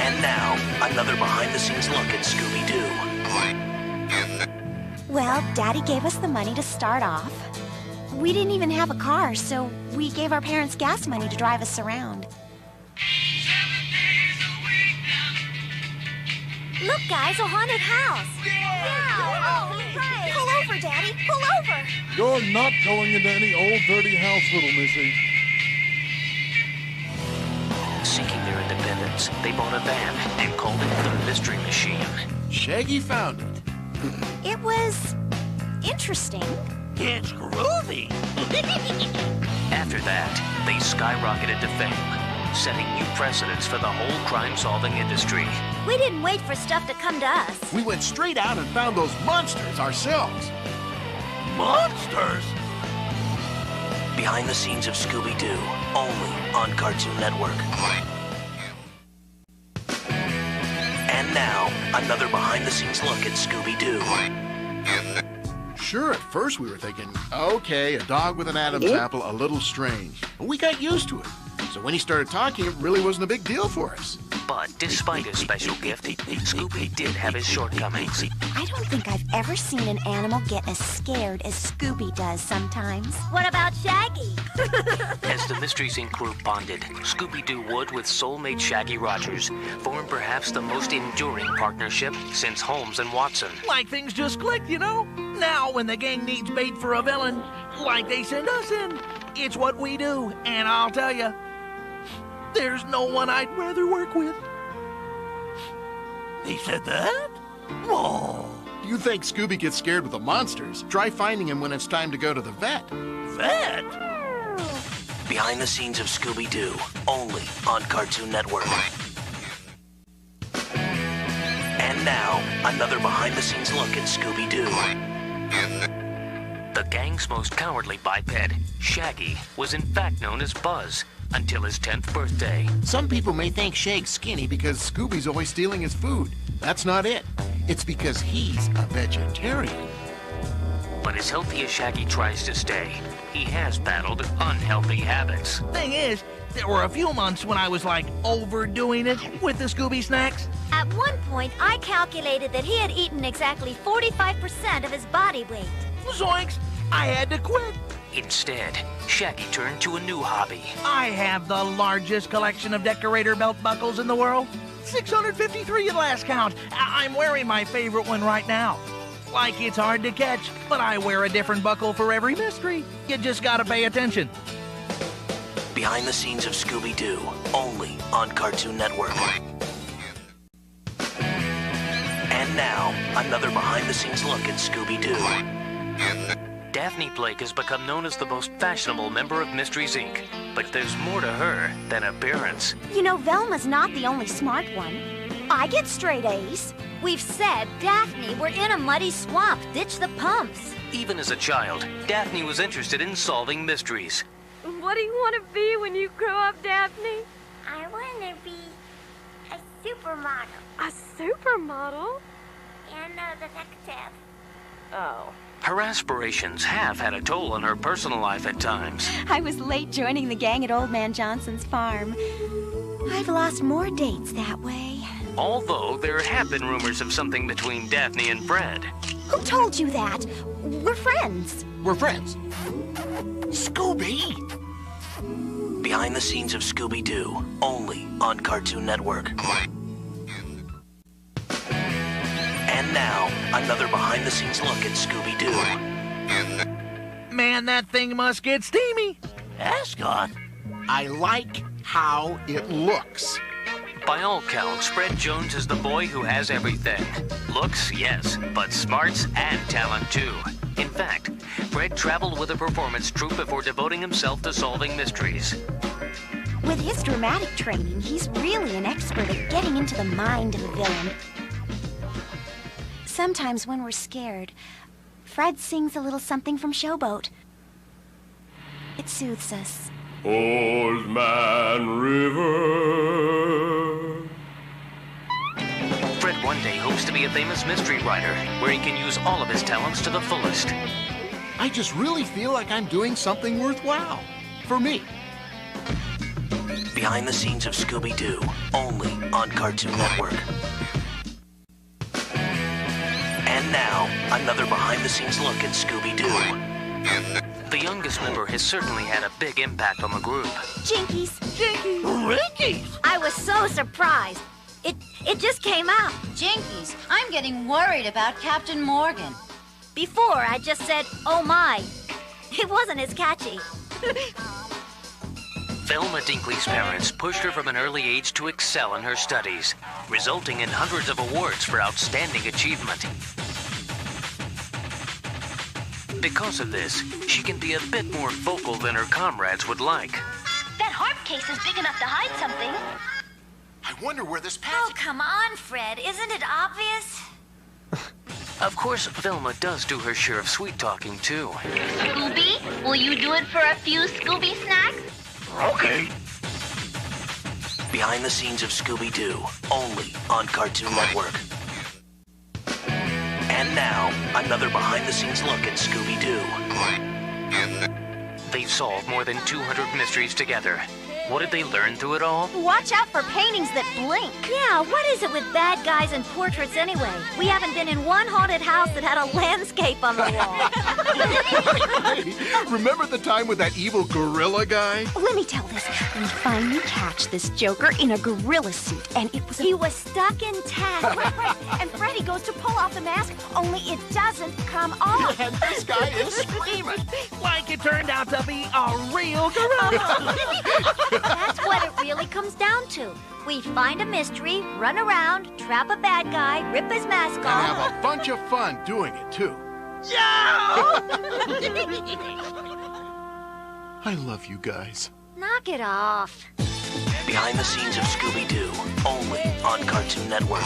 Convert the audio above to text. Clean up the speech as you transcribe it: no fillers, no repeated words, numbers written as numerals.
And now, another behind-the-scenes look at Scooby-Doo. Well, Daddy gave us the money to start off. We didn't even have a car, so we gave our parents gas money to drive us around. Look, guys, a haunted house. Yeah! Oh, right. Pull over, Daddy, pull over! You're not going into any old dirty house, little missy. Seeking their independence, they bought a van and called it the Mystery Machine. Shaggy found it. It was interesting. It's groovy. After that, they skyrocketed to fame, setting new precedents for the whole crime-solving industry. We didn't wait for stuff to come to us. We went straight out and found those monsters ourselves. Monsters? Behind the scenes of Scooby-Doo, only on Cartoon Network. And now, another behind-the-scenes look at Scooby-Doo. Sure, at first we were thinking, okay, a dog with an Adam's apple, a little strange. But we got used to it. So when he started talking, it really wasn't a big deal for us. But despite his special gift, Scooby did have his shortcomings. I don't think I've ever seen an animal get as scared as Scooby does sometimes. What about Shaggy? As the Mysteries Inc. group bonded, Scooby-Doo would, with soulmate Shaggy Rogers, form perhaps the most enduring partnership since Holmes and Watson. Like things just clicked, you know? Now, when the gang needs bait for a villain, like they send us in, it's what we do. And I'll tell you, there's no one I'd rather work with. He said that? Oh. You think Scooby gets scared with the monsters? Try finding him when it's time to go to the vet. Vet? Behind the scenes of Scooby-Doo, only on Cartoon Network. And now, another behind-the-scenes look at Scooby-Doo. The gang's most cowardly biped, Shaggy, was in fact known as Buzz until his 10th birthday. Some people may think Shag's skinny because Scooby's always stealing his food. That's not it. It's because he's a vegetarian. But as healthy as Shaggy tries to stay, he has battled unhealthy habits. Thing is, there were a few months when I was like overdoing it with the Scooby snacks. At one point, I calculated that he had eaten exactly 45% of his body weight. Zoinks! I had to quit. Instead, Shaggy turned to a new hobby. I have the largest collection of decorator belt buckles in the world. 653 at last count. I'm wearing my favorite one right now. Like it's hard to catch, but I wear a different buckle for every mystery. You just gotta pay attention. Behind the scenes of Scooby-Doo, only on Cartoon Network. And now, another behind-the-scenes look at Scooby-Doo. Daphne Blake has become known as the most fashionable member of Mysteries Inc., but there's more to her than appearance. You know, Velma's not the only smart one. I get straight A's. We've said, Daphne, we're in a muddy swamp. Ditch the pumps. Even as a child, Daphne was interested in solving mysteries. What do you want to be when you grow up, Daphne? I want to be a supermodel A supermodel? and a detective. Oh. Her aspirations have had a toll on her personal life at times. I was late joining the gang at Old Man Johnson's farm. I've lost more dates that way. Although there have been rumors of something between Daphne and Fred. Who told you that? We're friends. We're friends. Scooby! Behind the scenes of Scooby-Doo, only on Cartoon Network. And now, another behind-the-scenes look at Scooby-Doo. Man, that thing must get steamy. Ascot. I like how it looks. By all counts, Fred Jones is the boy who has everything. Looks, yes, but smarts and talent too. In fact, Fred traveled with a performance troupe before devoting himself to solving mysteries. With his dramatic training, he's really an expert at getting into the mind of a villain. Sometimes when we're scared, Fred sings a little something from Showboat. It soothes us. Old Man River. Fred one day hopes to be a famous mystery writer, where he can use all of his talents to the fullest. I just really feel like I'm doing something worthwhile. For me. Behind the scenes of Scooby-Doo, only on Cartoon Network. And now, another behind-the-scenes look at Scooby-Doo. The youngest member has certainly had a big impact on the group. Jinkies. Ricky's! I was so surprised. It just came out. Jinkies, I'm getting worried about Captain Morgan. Before, I just said, oh my. It wasn't as catchy. Velma Dinkley's parents pushed her from an early age to excel in her studies, resulting in hundreds of awards for outstanding achievement. Because of this, she can be a bit more vocal than her comrades would like. That harp case is big enough to hide something. I wonder where this Oh, patsy... come on, Fred. Isn't it obvious? Of course, Velma does do her share of sweet-talking, too. Scooby, will you do it for a few Scooby snacks? Okay. Behind the scenes of Scooby-Doo, only on Cartoon Network. And now, another behind-the-scenes look at Scooby-Doo. They've solved more than 200 mysteries together. What did they learn through it all? Watch out for paintings that blink. Yeah, what is it with bad guys and portraits anyway? We haven't been in one haunted house that had a landscape on the wall. Remember the time with that evil gorilla guy? Let me tell this. We finally catch this Joker in a gorilla suit, and it was He was stuck in time. Right. And Freddy goes to pull off the mask, only it doesn't come off. And this guy is screaming. Like it turned out to be a real gorilla. That's what it really comes down to. We find a mystery, run around, trap a bad guy, rip his mask And off. have a bunch of fun doing it, too. I love you guys. Knock it off. Behind the scenes of Scooby-Doo, only on Cartoon Network.